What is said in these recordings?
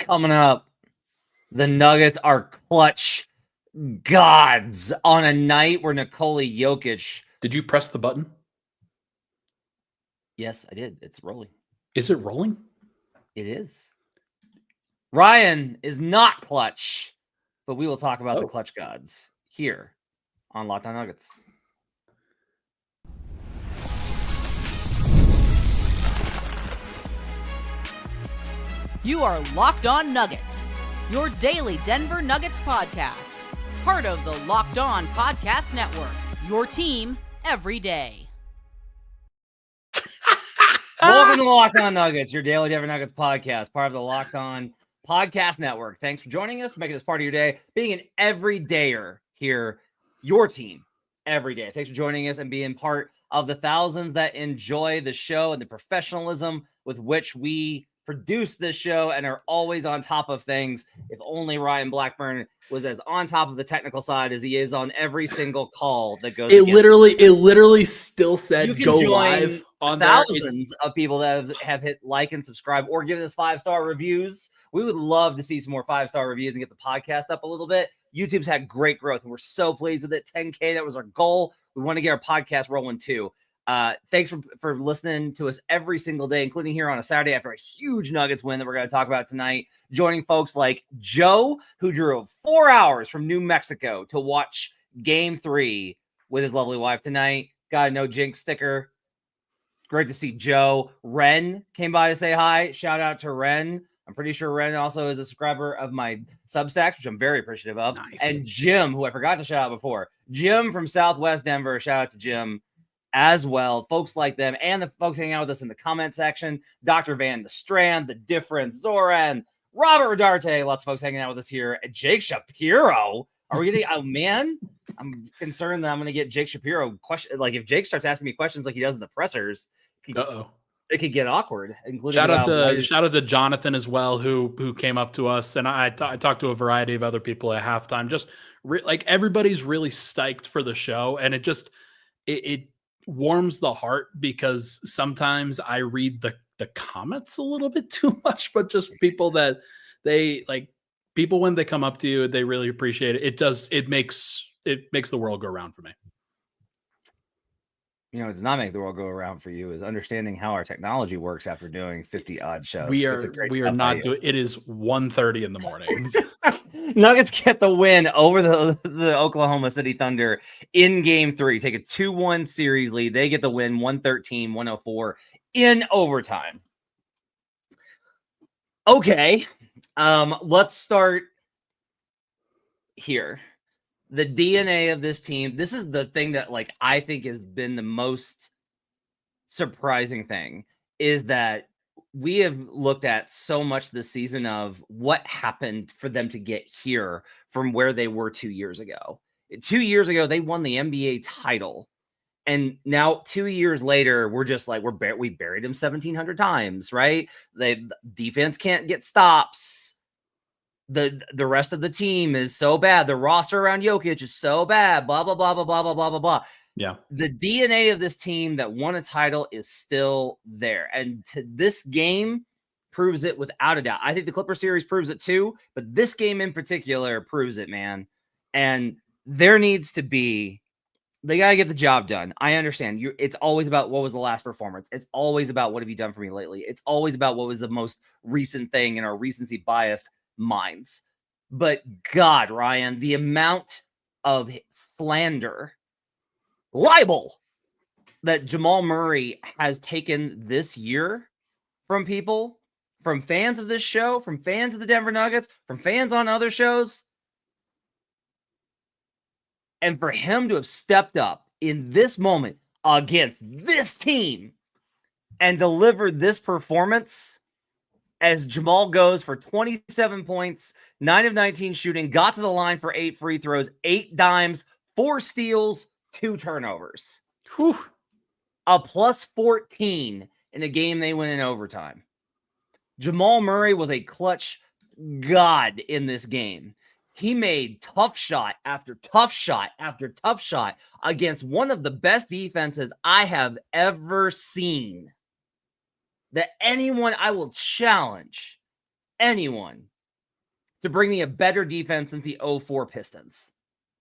Coming up, the Nuggets are clutch gods on a night where Nikola Jokic. Did you press the button? Yes, I did. It's rolling. Is it rolling? It is. Ryan is not clutch, but we will talk about the clutch gods here on Locked On Nuggets. You are Locked On Nuggets, your daily Denver Nuggets podcast. Part of the Locked On Podcast Network, your team every day. Welcome to Locked On Nuggets, your daily Denver Nuggets podcast, part of the Locked On Podcast Network. Thanks for joining us, making this part of your day, being an everydayer here, your team every day. Thanks for joining us and being part of the thousands that enjoy the show and the professionalism with which we produce this show and are always on top of things. If only Ryan Blackburn was as on top of the technical side as he is on every single call that goes. It literally still said go live on thousands of people that have hit like and subscribe or given us 5-star reviews. We would love to see some more 5-star reviews and get the podcast up a little bit. YouTube's had great growth and we're so pleased with it. 10K, that was our goal. We want to get our podcast rolling too. Thanks for listening to us every single day, including here on a Saturday after a huge Nuggets win that we're going to talk about tonight. Joining folks like Joe, who drove 4 hours from New Mexico to watch Game 3 with his lovely wife tonight. Got a no Jinx sticker. Great to see Joe. Ren came by to say hi. Shout out to Ren. I'm pretty sure Ren also is a subscriber of my Substacks, which I'm very appreciative of. Nice. And Jim, who I forgot to shout out before. Jim from Southwest Denver. Shout out to Jim as well. Folks like them and the folks hanging out with us in the comment section. Dr. Van the Strand, The Difference, Zoran, Robert Rodarte. Lots of folks hanging out with us here. Jake Shapiro. Are we getting? Oh, man. I'm concerned that I'm going to get Jake Shapiro question. Like if Jake starts asking me questions like he does in the pressers, it could get awkward. Including shout out to Jonathan as well, who came up to us, and I talked to a variety of other people at halftime. Just like everybody's really psyched for the show, and it warms the heart because sometimes I read the comments a little bit too much, but just people that people when they come up to you, they really appreciate it. It makes the world go around for me. You know, it does not make the world go around for you is understanding how our technology works after doing 50 odd shows. We are not doing it. Is 1:30 in the morning. Nuggets get the win over the Oklahoma City Thunder in Game 3. Take a 2-1 series lead. They get the win 113-104 in overtime. Okay. Let's start here. The DNA of this team, this is the thing that I think has been the most surprising thing, is that we have looked at so much this season of what happened for them to get here from where they were 2 years ago. 2 years ago, they won the NBA title. And now 2 years later, we're just like, we buried them 1,700 times, right? The defense can't get stops. The rest of the team is so bad. The roster around Jokic is so bad. Blah, blah, blah, blah, blah, blah, blah, blah, blah. Yeah. The DNA of this team that won a title is still there. And this game proves it without a doubt. I think the Clipper series proves it too, but this game in particular proves it, man. And there needs to be, they got to get the job done. I understand. It's always about what was the last performance. It's always about what have you done for me lately. It's always about what was the most recent thing in our recency biased minds. But God, Ryan, the amount of slander, libel that Jamal Murray has taken this year from people, from fans of this show, from fans of the Denver Nuggets, from fans on other shows, and for him to have stepped up in this moment against this team and delivered this performance as Jamal goes for 27 points, 9 of 19 shooting, got to the line for 8 free throws, 8 dimes, 4 steals, 2 turnovers. Whew. A plus 14 in a game they win in overtime. Jamal Murray was a clutch god in this game. He made tough shot after tough shot after tough shot against one of the best defenses I have ever seen. That anyone, I will challenge anyone to bring me a better defense than the 0-4 Pistons.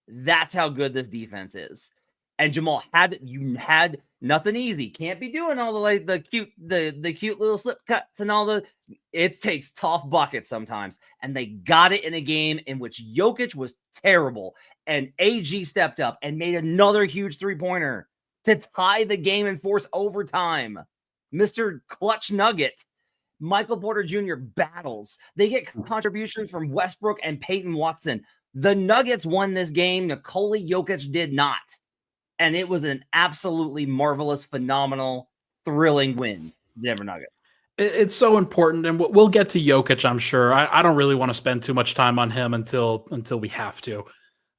That's how good this defense is. And Jamal had nothing easy. Can't be doing all the cute little slip cuts and all the. It takes tough buckets sometimes, and they got it in a game in which Jokic was terrible, and AG stepped up and made another huge 3-pointer to tie the game and force overtime. Mr. Clutch Nugget, Michael Porter Jr. battles. They get contributions from Westbrook and Peyton Watson. The Nuggets won this game. Nikola Jokic did not. And it was an absolutely marvelous, phenomenal, thrilling win. Denver Nuggets. It's so important, and we'll get to Jokic, I'm sure. I don't really want to spend too much time on him until we have to.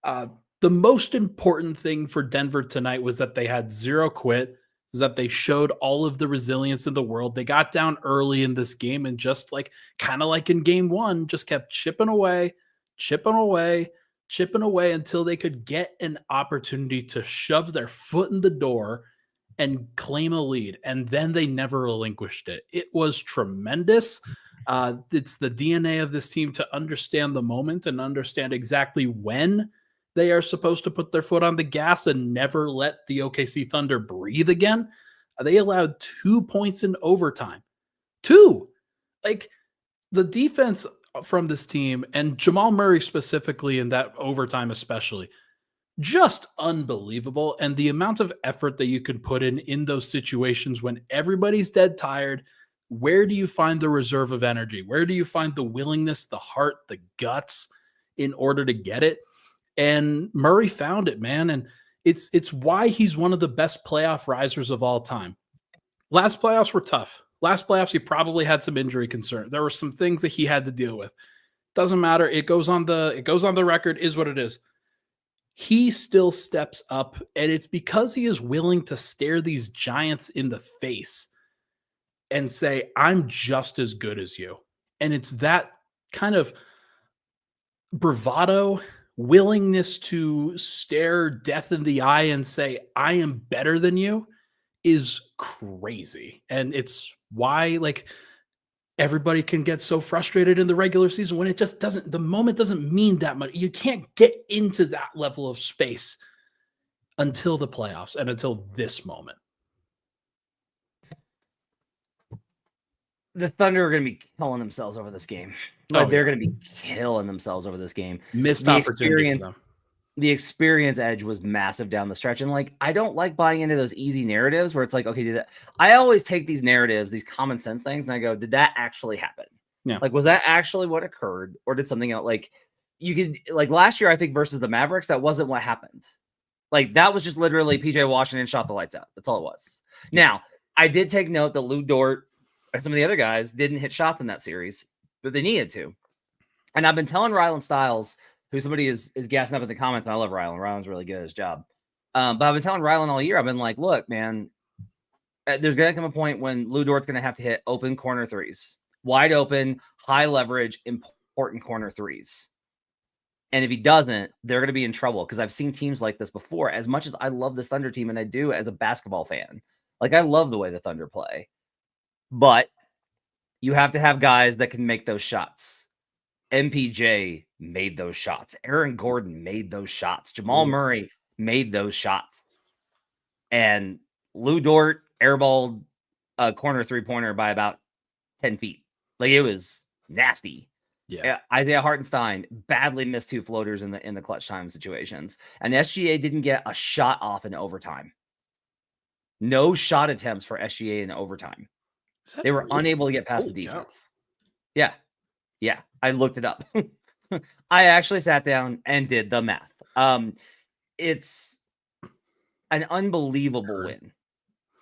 The most important thing for Denver tonight was that they had zero quit, is that they showed all of the resilience in the world. They got down early in this game and just kind of like in game one, just kept chipping away until they could get an opportunity to shove their foot in the door and claim a lead. And then they never relinquished it. It was tremendous. It's the DNA of this team to understand the moment and understand exactly when they are supposed to put their foot on the gas and never let the OKC Thunder breathe again. They allowed 2 points in overtime. 2. The defense from this team, and Jamal Murray specifically in that overtime especially, just unbelievable. And the amount of effort that you can put in those situations when everybody's dead tired, where do you find the reserve of energy? Where do you find the willingness, the heart, the guts in order to get it? And Murray found it, man. And it's why he's one of the best playoff risers of all time. Last playoffs were tough. Last playoffs, he probably had some injury concern. There were some things that he had to deal with. Doesn't matter. It goes on the record, is what it is. He still steps up, and it's because he is willing to stare these giants in the face and say, I'm just as good as you. And it's that kind of bravado, willingness to stare death in the eye and say, I am better than you, is crazy. And it's why everybody can get so frustrated in the regular season when it just doesn't, the moment doesn't mean that much. You can't get into that level of space until the playoffs and until this moment. The Thunder are going to be killing themselves over this game. They're going to be killing themselves over this game. Missed opportunity for them. The experience edge was massive down the stretch. And I don't like buying into those easy narratives where it's okay, did that? I always take these narratives, these common sense things, and I go, did that actually happen? Yeah. Was that actually what occurred? Or did something else? You could, last year, I think versus the Mavericks, that wasn't what happened. That was just literally PJ Washington shot the lights out. That's all it was. Now, I did take note that Lou Dort and some of the other guys didn't hit shots in that series, but they needed to. And I've been telling Rylan Stiles, who somebody is gassing up in the comments, and I love Rylan. Rylan's really good at his job. But I've been telling Rylan all year, I've been like, look, man, there's going to come a point when Lou Dort's going to have to hit open corner threes. Wide open, high leverage, important corner threes. And if he doesn't, they're going to be in trouble, because I've seen teams like this before. As much as I love this Thunder team, and I do as a basketball fan, I love the way the Thunder play. But you have to have guys that can make those shots. MPJ made those shots. Aaron Gordon made those shots. Jamal Murray made those shots. And Lou Dort airballed a corner 3-pointer by about 10 feet. It was nasty. Yeah. Isaiah Hartenstein badly missed 2 floaters in the clutch time situations. And SGA didn't get a shot off in overtime. No shot attempts for SGA in overtime. They were unable to get past the defense. Yeah. Yeah, I looked it up. I actually sat down and did the math. It's an unbelievable win.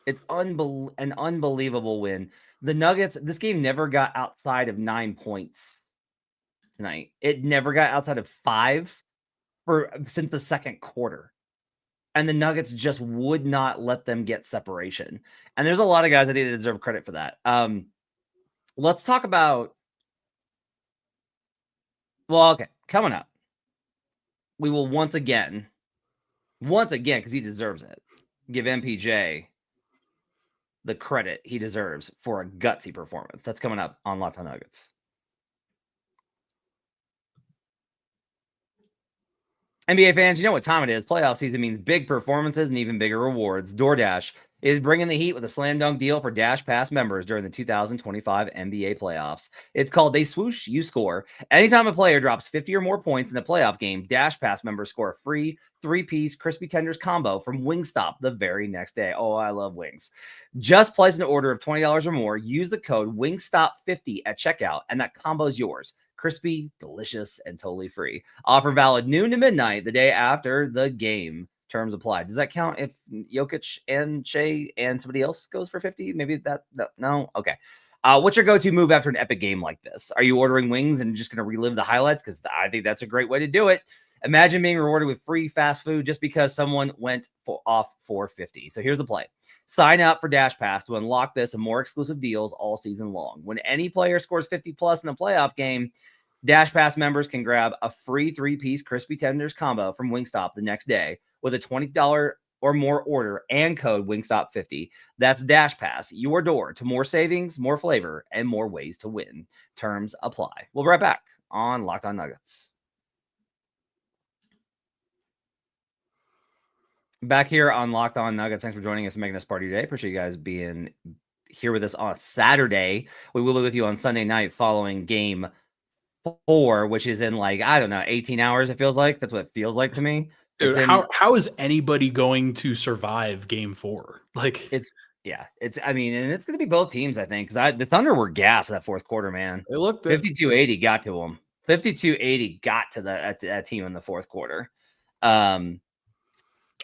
It's an unbelievable win. The Nuggets, this game never got outside of 9 points tonight. It never got outside of 5 since the second quarter. And the Nuggets just would not let them get separation. And there's a lot of guys that deserve credit for that. Let's talk about. Well, okay, coming up, we will once again, because he deserves it, give MPJ the credit he deserves for a gutsy performance. That's coming up on Locked On Nuggets. NBA fans, you know what time it is. Playoff season means big performances and even bigger rewards. DoorDash is bringing the heat with a slam dunk deal for DashPass members during the 2025 NBA playoffs. It's called They Swoosh, You Score. Anytime a player drops 50 or more points in a playoff game, DashPass members score a free 3-piece crispy tenders combo from Wingstop the very next day. Oh, I love wings. Just place an order of $20 or more. Use the code WINGSTOP50 at checkout, and that combo is yours. Crispy, delicious, and totally free. Offer valid noon to midnight the day after the game. Terms apply. Does that count if Jokic and Shea and somebody else goes for 50? Maybe that no? Okay. What's your go-to move after an epic game like this? Are you ordering wings and just going to relive the highlights? Because I think that's a great way to do it. Imagine being rewarded with free fast food just because someone went off for 50. So here's the play. Sign up for DashPass to unlock this and more exclusive deals all season long. When any player scores 50 plus in a playoff game, DashPass members can grab a free 3-piece crispy tenders combo from Wingstop the next day with a $20 or more order and code Wingstop50. That's DashPass, your door to more savings, more flavor, and more ways to win. Terms apply. We'll be right back on Locked On Nuggets. Back here on Locked On Nuggets. Thanks for joining us and making us part of your day. Appreciate you guys being here with us on Saturday. We will be with you on Sunday night following game 4, which is in 18 hours. It feels like that's what it feels like to me. Dude, how is anybody going to survive game 4? And it's going to be both teams, I think, because the Thunder were gassed that fourth quarter, man. They looked 52-80 got to them. 52-80 got to that team in the fourth quarter.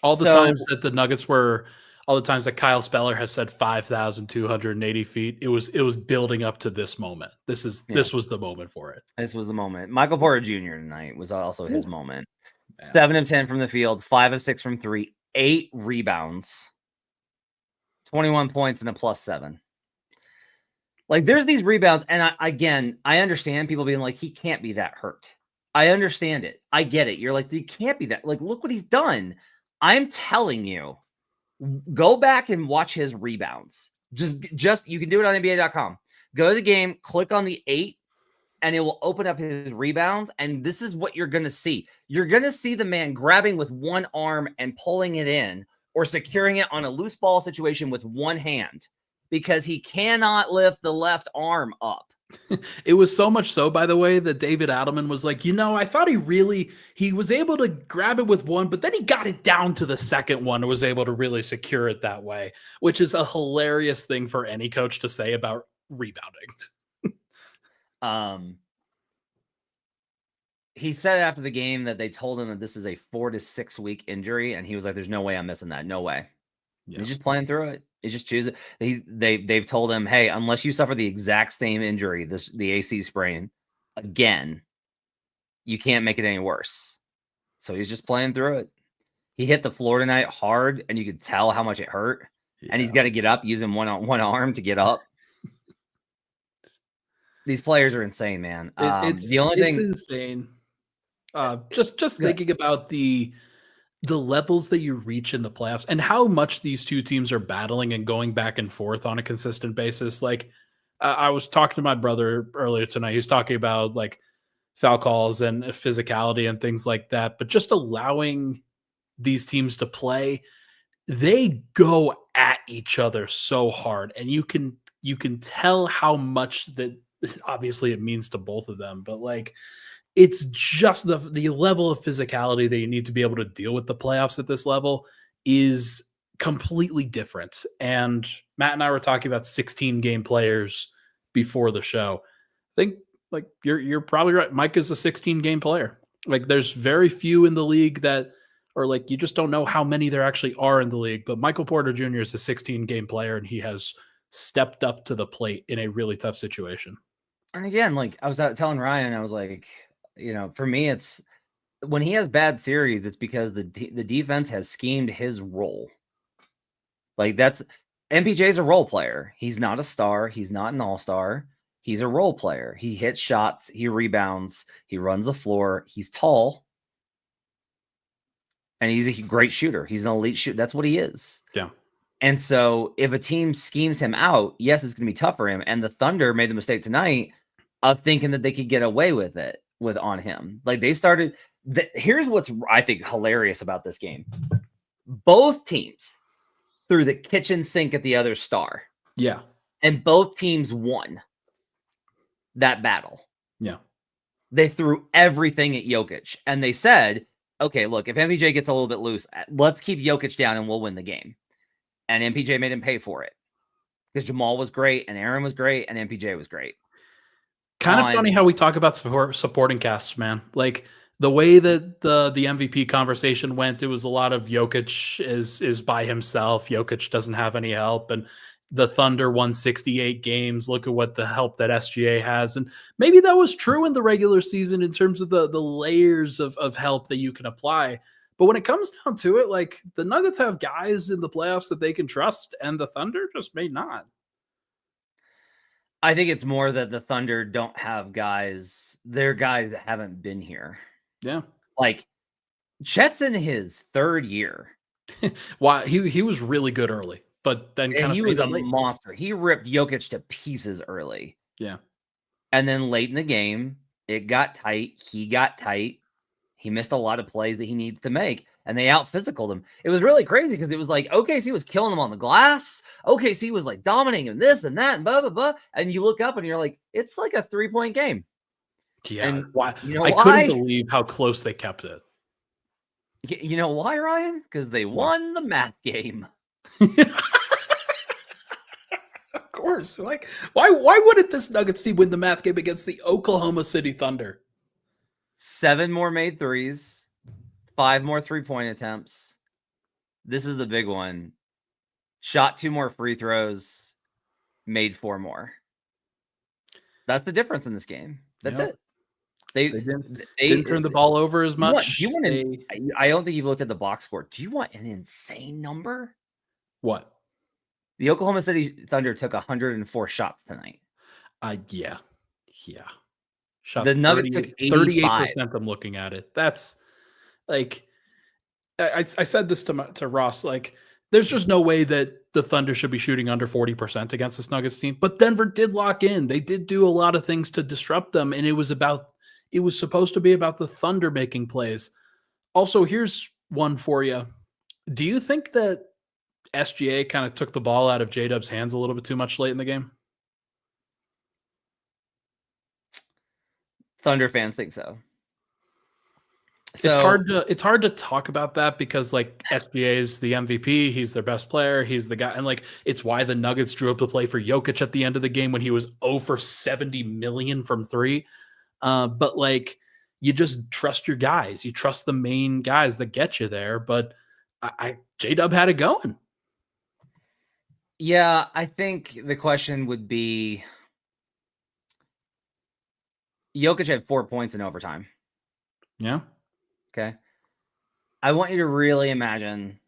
All the times that Kyle Speller has said 5,280 feet, it was building up to this moment. This was the moment for it. This was the moment. Michael Porter Jr. tonight was also his moment. 7 of 10 from the field, 5 of 6 from 3, 8 rebounds, 21 points, and a +7. There's these rebounds, and I understand people being like, he can't be that hurt. I understand it. I get it. You're like, you can't be that. Look what he's done. I'm telling you, go back and watch his rebounds. Just you can do it on NBA.com. Go to the game, click on the 8, and it will open up his rebounds. And this is what you're going to see. You're going to see the man grabbing with one arm and pulling it in, or securing it on a loose ball situation with one hand, because he cannot lift the left arm up. It was so much so, by the way, that David Adelman was like, I thought he was able to grab it with one, but then he got it down to the second one and was able to really secure it that way, which is a hilarious thing for any coach to say about rebounding. He said after the game that they told him that this is a 4 to 6 week injury, and he was like, there's no way I'm missing that. No way. Yeah. He's just playing through it. He just chooses it. They've told him, hey, unless you suffer the exact same injury, the AC sprain again, you can't make it any worse. So he's just playing through it. He hit the floor tonight hard, and you could tell how much it hurt. Yeah. And he's got to get up using one arm to get up. These players are insane, man. It's insane. Just thinking about the levels that you reach in the playoffs and how much these two teams are battling and going back and forth on a consistent basis. I was talking to my brother earlier tonight. He was talking about foul calls and physicality and things like that, but just allowing these teams to play, they go at each other so hard, and you can tell how much that obviously it means to both of them, but it's just the level of physicality that you need to be able to deal with the playoffs at this level is completely different. And Matt and I were talking about 16-game players before the show. I think you're probably right. Mike is a 16-game player. There's very few in the league that, or you just don't know how many there actually are in the league. But Michael Porter Jr. is a 16-game player, and he has stepped up to the plate in a really tough situation. And again, I was telling Ryan, I was like, for me, it's when he has bad series, it's because the defense has schemed his role. That's MPJ's a role player. He's not a star. He's not an all-star. He's a role player. He hits shots. He rebounds. He runs the floor. He's tall. And he's a great shooter. He's an elite shooter. That's what he is. Yeah. And so if a team schemes him out, yes, it's going to be tough for him. And the Thunder made the mistake tonight of thinking that they could get away with it on him. They started, Here's what's I think hilarious about this game. Both teams threw the kitchen sink at the other star. Yeah. And both teams won that battle. Yeah. They threw everything at Jokic. And they said, okay, look, if MPJ gets a little bit loose, let's keep Jokic down and we'll win the game. And MPJ made him pay for it. Because Jamal was great, and Aaron was great, and MPJ was great. Kind of funny how we talk about supporting casts, man. Like the way that the MVP conversation went, it was a lot of Jokic is by himself. Jokic doesn't have any help, and the Thunder won 68 games. Look at what the help that SGA has, and maybe that was true in the regular season in terms of the layers of help that you can apply. But when it comes down to it, like the Nuggets have guys in the playoffs that they can trust, and the Thunder just may not. I think it's more that the Thunder don't have guys. They're guys that haven't been here. Yeah. Like Chet's in his third year. Wow, he was really good early, but then he was a monster. He ripped Jokic to pieces early. Yeah. And then late in the game, it got tight. He got tight. He missed a lot of plays that he needs to make, and they out-physicaled him. It was really crazy because it was like OKC was killing him on the glass. OKC was like dominating him this and that and blah, blah, blah. And you look up and you're like, it's like a 3-point game. Yeah. And why? You know I why? couldn't believe how close they kept it. You know why, Ryan? Because they won the math game. Of course. Like, why wouldn't this Nuggets team win the math game against the Oklahoma City Thunder? 7 more made threes, 5 more 3-point attempts. This is the big one. Shot 2 more free throws, made 4 more. That's the difference in this game. That's it. They didn't turn the ball over as much. I don't think you've looked at the box score. Do you want an insane number? What? The Oklahoma City Thunder took 104 shots tonight. Yeah. Shot the Nuggets took 38%. I'm looking at it. That's like, I said this to Ross, like, there's just no way that the Thunder should be shooting under 40% against this Nuggets team. But Denver did lock in. They did do a lot of things to disrupt them. And it was supposed to be about the Thunder making plays. Also, here's one for you. Do you think that SGA kind of took the ball out of J-Dub's hands a little bit too much late in the game? Thunder fans think so. It's hard to talk about that because like SGA is the MVP, he's their best player, he's the guy, and like it's why the Nuggets drew up the play for Jokic at the end of the game when he was 0 for 70 million from 3. But like you just trust your guys, you trust the main guys that get you there. But J-Dub had it going. Yeah, I think the question would be Jokic had 4 points in overtime. Yeah. Okay. I want you to really imagine.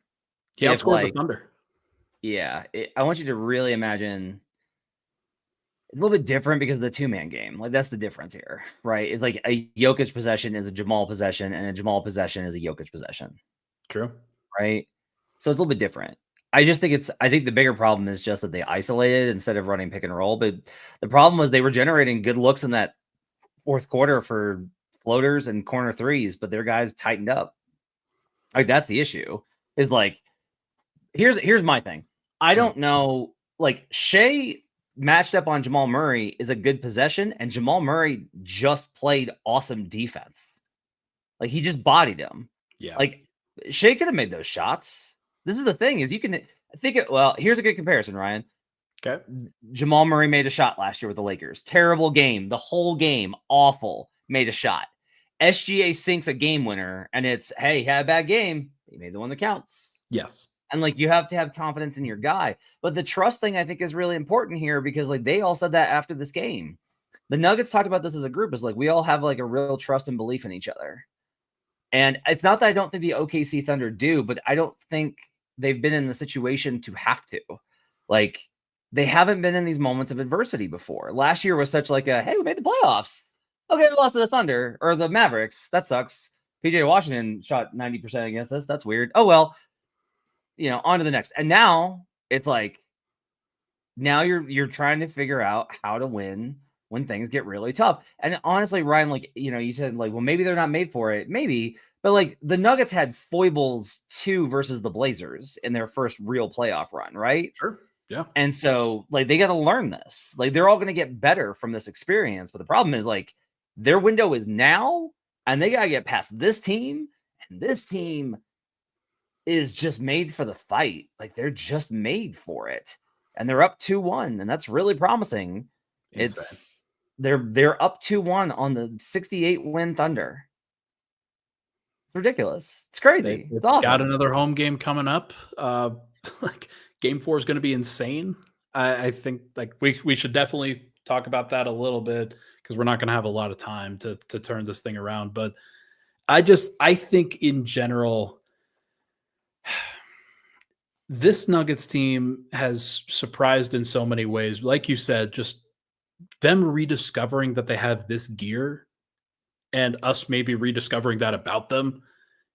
He outscored the Thunder. Yeah. I want you to really imagine it's a little bit different because of the 2-man game. Like that's the difference here, right? It's like a Jokic possession is a Jamal possession and a Jamal possession is a Jokic possession. True. Right. So it's a little bit different. I think the bigger problem is just that they isolated instead of running pick and roll. But the problem was they were generating good looks in that fourth quarter for floaters and corner threes, but their guys tightened up. Like that's the issue. Is like, here's my thing. I don't know. Like Shea matched up on Jamal Murray is a good possession, and Jamal Murray just played awesome defense. Like he just bodied him. Yeah. Like Shea could have made those shots. This is the thing is you can think it. Well, here's a good comparison, Ryan. Okay. Jamal Murray made a shot last year with the Lakers. Terrible game. The whole game, awful. Made a shot. SGA sinks a game winner, and it's, hey, he had a bad game. He made the one that counts. Yes. And like you have to have confidence in your guy. But the trust thing I think is really important here because like they all said that after this game. The Nuggets talked about this as a group. Is like we all have like a real trust and belief in each other. And it's not that I don't think the OKC Thunder do, but I don't think they've been in the situation to have to. Like they haven't been in these moments of adversity before. Last year was such like a, hey, we made the playoffs. Okay, we lost to the Thunder or the Mavericks. That sucks. PJ Washington shot 90% against us. That's weird. Oh, well, on to the next. And now it's like, now you're trying to figure out how to win when things get really tough. And honestly, Ryan, like, you said, like, well, maybe they're not made for it. Maybe. But, like, the Nuggets had foibles, too, versus the Blazers in their first real playoff run, right? Sure. Yeah. And so, like, they got to learn this. Like, they're all going to get better from this experience. But the problem is, like, their window is now, and they got to get past this team. And this team is just made for the fight. Like, they're just made for it. And they're up 2-1, and that's really promising. Insane. They're up 2-1 on the 68-win Thunder. It's ridiculous. It's crazy. It's awesome. Got another home game coming up. Like, game 4 is going to be insane. I think, like, we should definitely talk about that a little bit, because we're not going to have a lot of time to turn this thing around. But I think in general, this Nuggets team has surprised in so many ways. Like you said, just them rediscovering that they have this gear and us maybe rediscovering that about them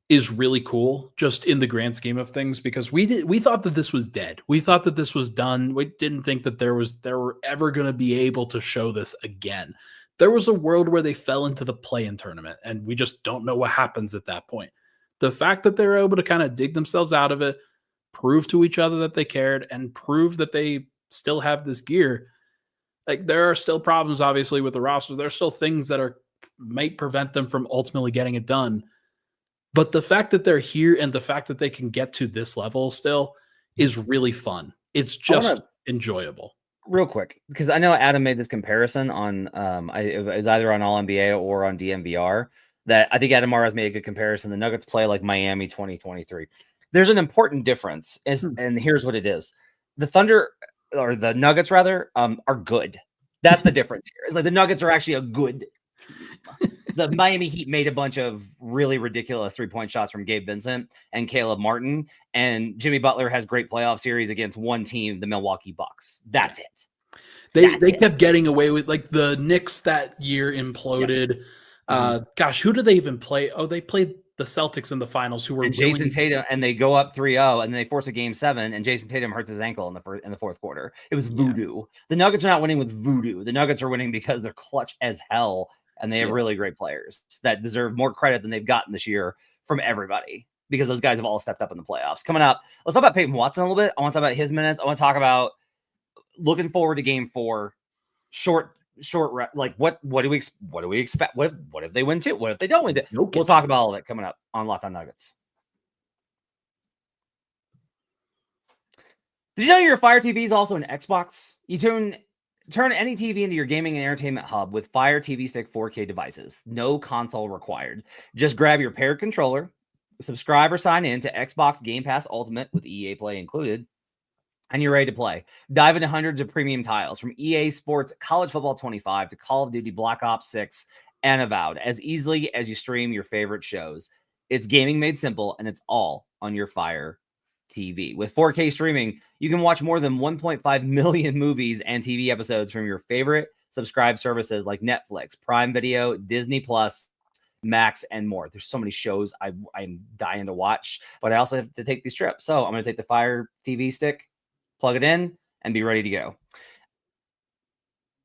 is really cool, just in the grand scheme of things, because we thought that this was dead. We thought that this was done. We didn't think that there were ever going to be able to show this again. There was a world where they fell into the play-in tournament, and we just don't know what happens at that point. The fact that they were able to kind of dig themselves out of it, prove to each other that they cared, and prove that they still have this gear. Like, there are still problems, obviously, with the roster. There's still things that might prevent them from ultimately getting it done. But the fact that they're here and the fact that they can get to this level still is really fun. It's just enjoyable. Real quick, because I know Adam made this comparison on it was either on All NBA or on DMVR, that I think Adam Mara made a good comparison. The Nuggets play like Miami 2023. There's an important difference, and here's what it is. The Thunder, or the Nuggets rather, are good. That's the difference here. It's like the Nuggets are actually a good team. The Miami Heat made a bunch of really ridiculous 3-point shots from Gabe Vincent and Caleb Martin, and Jimmy Butler has great playoff series against one team, the Milwaukee Bucks. That's it. They kept getting away with, like, the Knicks that year imploded. Yeah. Gosh, who did they even play? Oh, they played the Celtics in the finals, who were Jason Tatum, and they go up 3-0, and then they force a game 7, and Jason Tatum hurts his ankle in the fourth quarter. It was voodoo. Yeah. The Nuggets are not winning with voodoo. The Nuggets are winning because they're clutch as hell, and they have really great players that deserve more credit than they've gotten this year from everybody, because those guys have all stepped up in the playoffs. Coming up, let's talk about Peyton Watson a little bit. I want to talk about his minutes. I want to talk about looking forward to game 4, short, like what do we expect? What if they win 2? What if they don't win 2? We'll talk about all of it coming up on Locked On Nuggets. Did you know your Fire TV is also an Xbox? You turn any TV into your gaming and entertainment hub with Fire TV Stick 4K devices. No console required. Just grab your paired controller, subscribe or sign in to Xbox Game Pass Ultimate with EA Play included, and you're ready to play. Dive into hundreds of premium titles from EA Sports College Football 25 to Call of Duty Black Ops 6 and Avowed as easily as you stream your favorite shows. It's gaming made simple, and it's all on your Fire TV. With 4K streaming, you can watch more than 1.5 million movies and TV episodes from your favorite subscribed services like Netflix, Prime Video, Disney Plus, Max, and more. There's so many shows I'm dying to watch, but I also have to take these trips. So I'm going to take the Fire TV stick, plug it in, and be ready to go.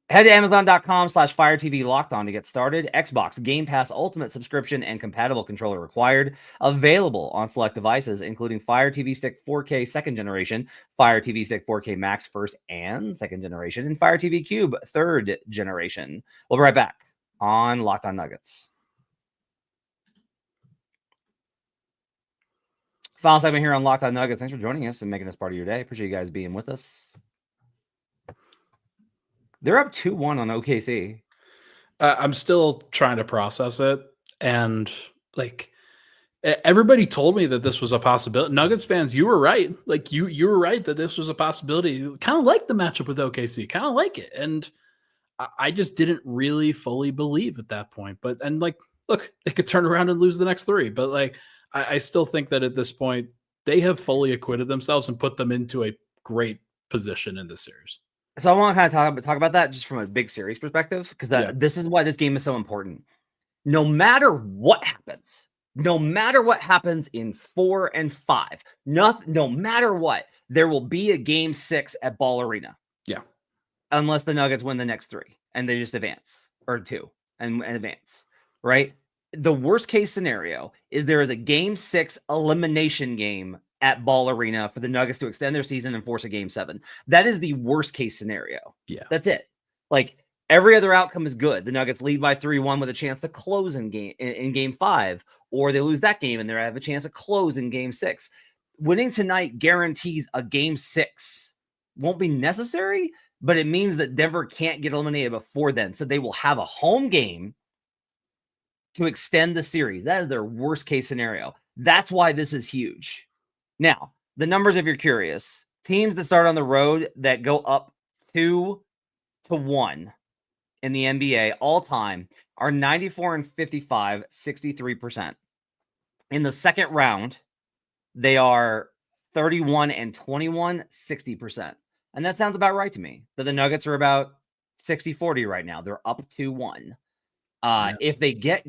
Head to Amazon.com/Fire TV Locked On to get started. Xbox Game Pass Ultimate subscription and compatible controller required. Available on select devices, including Fire TV Stick 4K second generation, Fire TV Stick 4K Max first and second generation, and Fire TV Cube third generation. We'll be right back on Locked On Nuggets. Final segment here on Locked On Nuggets. Thanks for joining us and making this part of your day. Appreciate you guys being with us. They're up 2-1 on OKC. I'm still trying to process it. And, like, everybody told me that this was a possibility. Nuggets fans, you were right. Like, you were right that this was a possibility. Kind of like the matchup with OKC. Kind of like it. And I just didn't really fully believe at that point. And look, they could turn around and lose the next 3. But, like, I still think that at this point, they have fully acquitted themselves and put them into a great position in this series. So I want to kind of talk about that just from a big series perspective, because this is why this game is so important. No matter what happens in 4 and 5, no matter what, there will be a game 6 at Ball Arena. Yeah. Unless the Nuggets win the next 3. and they just advance, or 2 and advance, right? The worst case scenario is there is a game 6 elimination game at Ball Arena for the Nuggets to extend their season and force a game 7. That is the worst case scenario. Yeah. That's it. Like, every other outcome is good. The Nuggets lead by 3-1 with a chance to close in game 5, or they lose that game and they have a chance to close in game 6. Winning tonight guarantees a game 6 won't be necessary, but it means that Denver can't get eliminated before then. So they will have a home game to extend the series. That is their worst case scenario. That's why this is huge. Now, the numbers, if you're curious, teams that start on the road that go up 2-1 in the NBA all time are 94-55, 63%. In the second round, they are 31-21, 60%. And that sounds about right to me. That the Nuggets are about 60-40 right now. They're up 2-1. If they get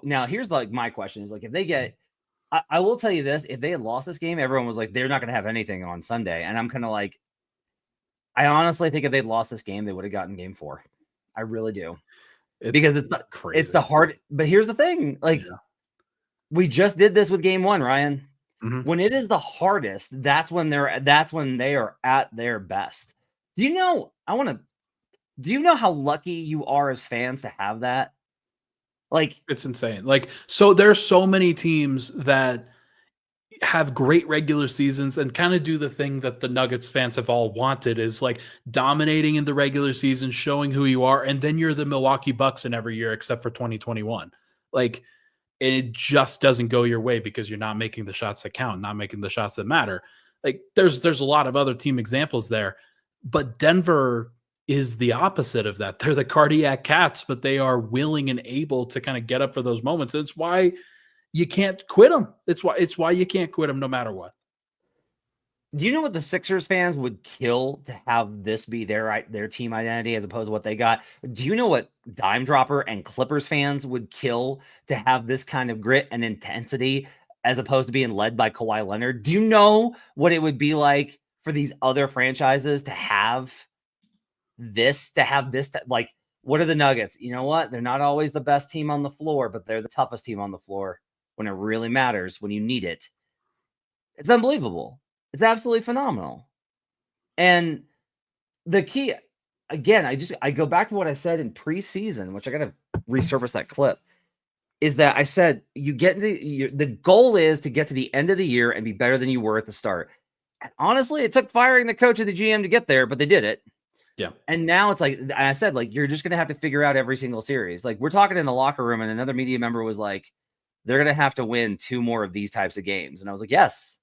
now, here's like my question is like, if they get, I will tell you this, if they had lost this game, everyone was like, they're not going to have anything on Sunday. And I'm kind of like, I honestly think if they'd lost this game, they would have gotten game 4. I really do. Because crazy. It's the hard, but here's the thing. Like, we just did this with game 1, Ryan. Mm-hmm. When it is the hardest, that's when they are at their best. Do you know how lucky you are as fans to have that? Like, it's insane. Like, so there's so many teams that have great regular seasons and kind of do the thing that the Nuggets fans have all wanted, is like dominating in the regular season, showing who you are, and then you're the Milwaukee Bucks in every year except for 2021. Like, it just doesn't go your way because you're not making the shots that count, not making the shots that matter. Like, there's a lot of other team examples there, but Denver is the opposite of that. They're the cardiac cats, but they are willing and able to kind of get up for those moments. It's why you can't quit them. It's why you can't quit them no matter what. Do you know what the Sixers fans would kill to have this be their team identity as opposed to what they got? Do you know what Dime Dropper and Clippers fans would kill to have this kind of grit and intensity as opposed to being led by Kawhi Leonard? Do you know what it would be like for these other franchises to have this, like, what are the Nuggets? You know what? They're not always the best team on the floor, but they're the toughest team on the floor when it really matters, when you need it. It's unbelievable. It's absolutely phenomenal. And the key, again, I go back to what I said in preseason, which I got to resurface that clip, is that I said the goal is to get to the end of the year and be better than you were at the start. And honestly, it took firing the coach and the GM to get there, but they did it. Yeah. And now it's like I said, like, you're just going to have to figure out every single series. Like, we're talking in the locker room, and another media member was like, they're going to have to win 2 more of these types of games. And I was like, yes,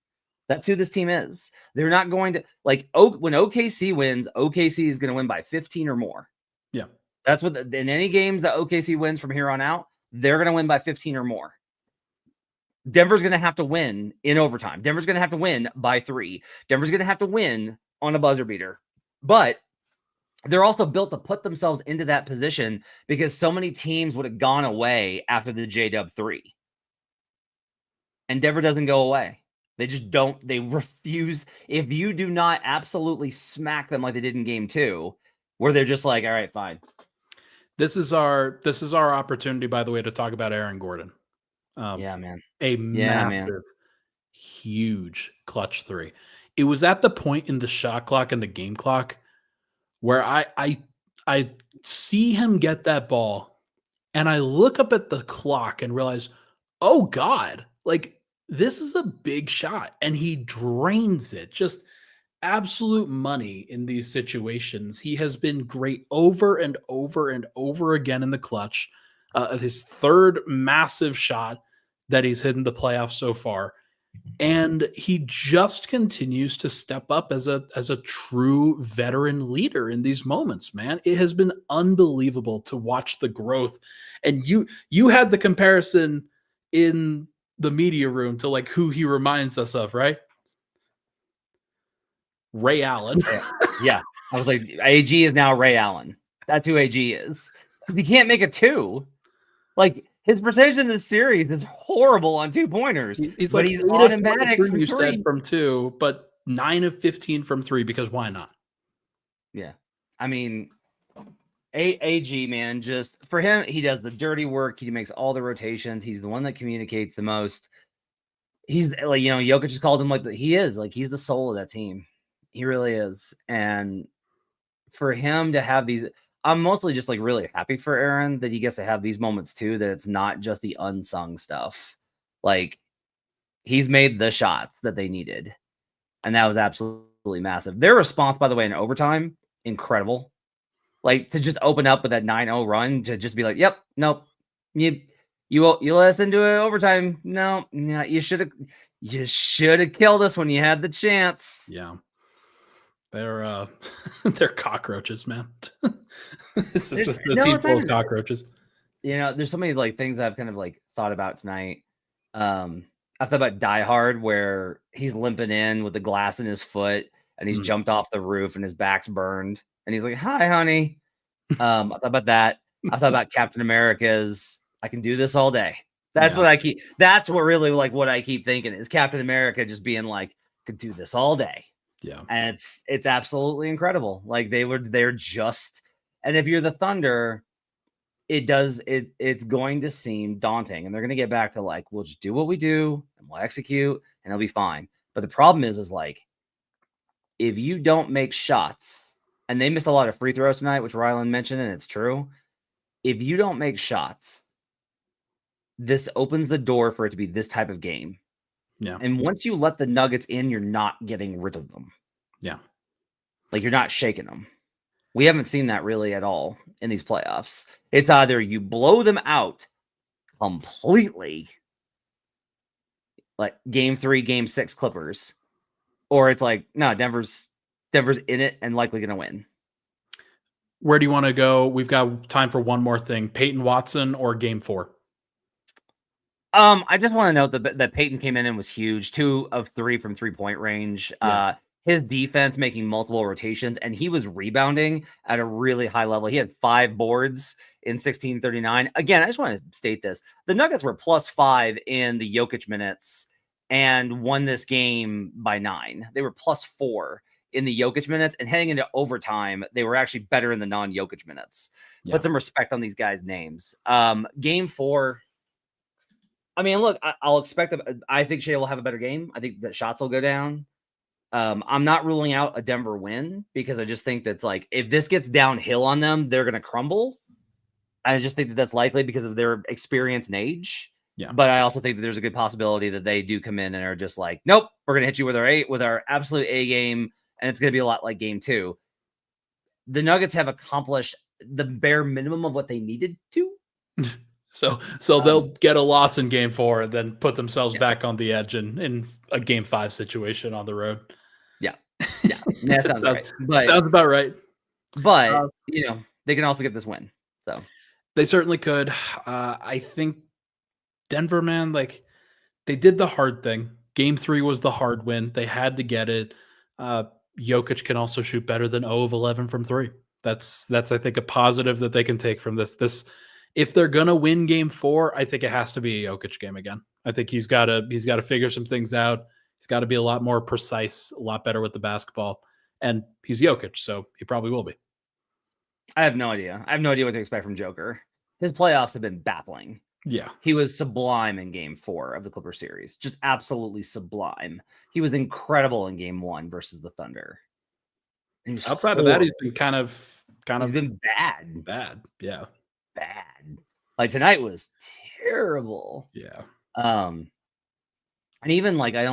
that's who this team is. They're not going to, like, when OKC wins, OKC is going to win by 15 or more. Yeah. That's what, in any games that OKC wins from here on out, they're going to win by 15 or more. Denver's going to have to win in overtime. Denver's going to have to win by 3. Denver's going to have to win on a buzzer beater. But they're also built to put themselves into that position because so many teams would have gone away after the J-Dub 3. And Denver doesn't go away. They just don't. They refuse. If you do not absolutely smack them like they did in game 2, where they're just like, all right, fine. This is our opportunity, by the way, to talk about Aaron Gordon. Yeah, man. Massive, huge clutch 3. It was at the point in the shot clock and the game clock where I see him get that ball, and I look up at the clock and realize, oh God, like, this is a big shot, and he drains it. Just absolute money in these situations. He has been great over and over and over again in the clutch. His 3rd massive shot that he's hit in the playoffs so far. And he just continues to step up as a true veteran leader in these moments, man. It has been unbelievable to watch the growth. And you had the comparison in the media room to, like, who he reminds us of, right? Ray Allen. Yeah. I was like, AG is now Ray Allen. That's who AG is. Because he can't make a 2. Like, his precision in this series is horrible on 2-pointers. He's automatic from 3. You said from 2, but 9 of 15 from 3, because why not? Yeah. I mean, AG, man, just for him, he does the dirty work. He makes all the rotations. He's the one that communicates the most. He's like, Jokic has called him he's the soul of that team. He really is. And for him to have these, I'm mostly just like really happy for Aaron that he gets to have these moments too, that it's not just the unsung stuff. Like, he's made the shots that they needed. And that was absolutely massive. Their response, by the way, in overtime, incredible. Like, to just open up with that 9-0 run, to just be like, yep, nope. You let us into it overtime. No, you should have killed us when you had the chance. Yeah. They're they're cockroaches, man. This is a team full of cockroaches. There's so many like things I've kind of like thought about tonight. I thought about Die Hard, where he's limping in with the glass in his foot and he's jumped off the roof and his back's burned and he's like, "Hi, honey." I thought about that. I thought about Captain America's "I can do this all day." That's what I keep. That's what really like what I keep thinking is Captain America just being like, "Could do this all day." Yeah. And it's absolutely incredible. Like they're just, and if you're the Thunder, it's going to seem daunting, and they're going to get back to like, we'll just do what we do and we'll execute and it'll be fine. But the problem is like, if you don't make shots, and they missed a lot of free throws tonight, which Rylan mentioned, and it's true. If you don't make shots, this opens the door for it to be this type of game. Yeah. And once you let the Nuggets in, you're not getting rid of them. Yeah. Like, you're not shaking them. We haven't seen that really at all in these playoffs. It's either you blow them out completely, like game 3, game 6 Clippers, or it's like, no, Denver's in it and likely going to win. Where do you want to go? We've got time for one more thing. Peyton Watson or game 4? I just want to note that Peyton came in and was huge. 2 of 3 from 3-point range. Yeah. His defense making multiple rotations, and he was rebounding at a really high level. He had 5 boards in 16:39. Again, I just want to state this. The Nuggets were +5 in the Jokic minutes and won this game by 9. They were +4 in the Jokic minutes, and heading into overtime, they were actually better in the non-Jokic minutes. Yeah. Put some respect on these guys' names. Game 4, I mean, look, I'll expect I think Shea will have a better game. I think that shots will go down. I'm not ruling out a Denver win, because I just think that's like, if this gets downhill on them, they're going to crumble. I just think that's likely because of their experience and age. Yeah. But I also think that there's a good possibility that they do come in and are just like, nope, we're going to hit you with our absolute A game. And it's going to be a lot like game 2. The Nuggets have accomplished the bare minimum of what they needed to. So they'll get a loss in game 4 and then put themselves back on the edge in a game 5 situation on the road. Yeah, that sounds right. Sounds about right. But they can also get this win. So they certainly could. I think Denver, man, like, they did the hard thing. Game 3 was the hard win. They had to get it. Jokic can also shoot better than 0 of 11 from 3. That's I think a positive that they can take from this. If they're gonna win game 4, I think it has to be a Jokic game again. I think he's got to figure some things out. He's got to be a lot more precise, a lot better with the basketball, and he's Jokic, so he probably will be. I have no idea. I have no idea what to expect from Joker. His playoffs have been baffling. Yeah, he was sublime in game 4 of the Clipper series, just absolutely sublime. He was incredible in game 1 versus the Thunder. Outside of that, he's been kind of he's been bad. Yeah. Bad. Like tonight was terrible. Yeah. And even like they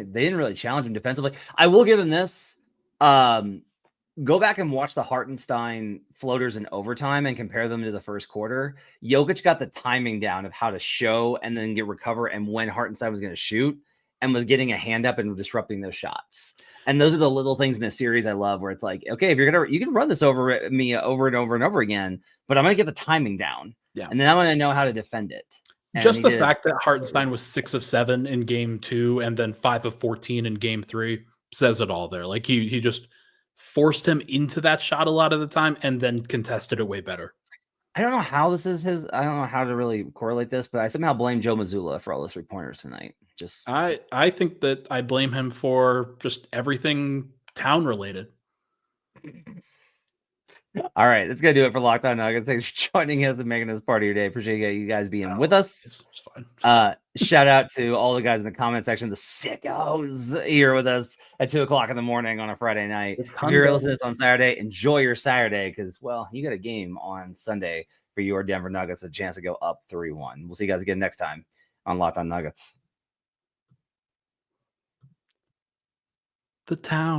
didn't really challenge him defensively. I will give him this. Go back and watch the Hartenstein floaters in overtime and compare them to the first quarter. Jokic got the timing down of how to show and then recover and when Hartenstein was going to shoot, and was getting a hand up and disrupting those shots. And those are the little things in a series I love, where it's like, okay, if you can run this over me over and over and over again, but I'm going to get the timing down. Yeah. And then I'm going to know how to defend it. And just the fact that Hartenstein was 6 of 7 in game 2 and then 5 of 14 in game 3 says it all there. Like he just forced him into that shot a lot of the time and then contested it way better. I don't know how this is his. I don't know how to really correlate this, but I somehow blame Joe Mazzulla for all those 3-pointers tonight. Just I think that I blame him for just everything town related. All right, that's gonna do it for Locked On Nuggets. Thanks for joining us and making this part of your day. Appreciate you guys being with us. It's fine. Shout out to all the guys in the comment section, the sickos here with us at 2:00 in the morning on a Friday night. If you're listening to this on Saturday, enjoy your Saturday because, well, you got a game on Sunday for your Denver Nuggets, a chance to go up 3-1. We'll see you guys again next time on Locked On Nuggets. The town.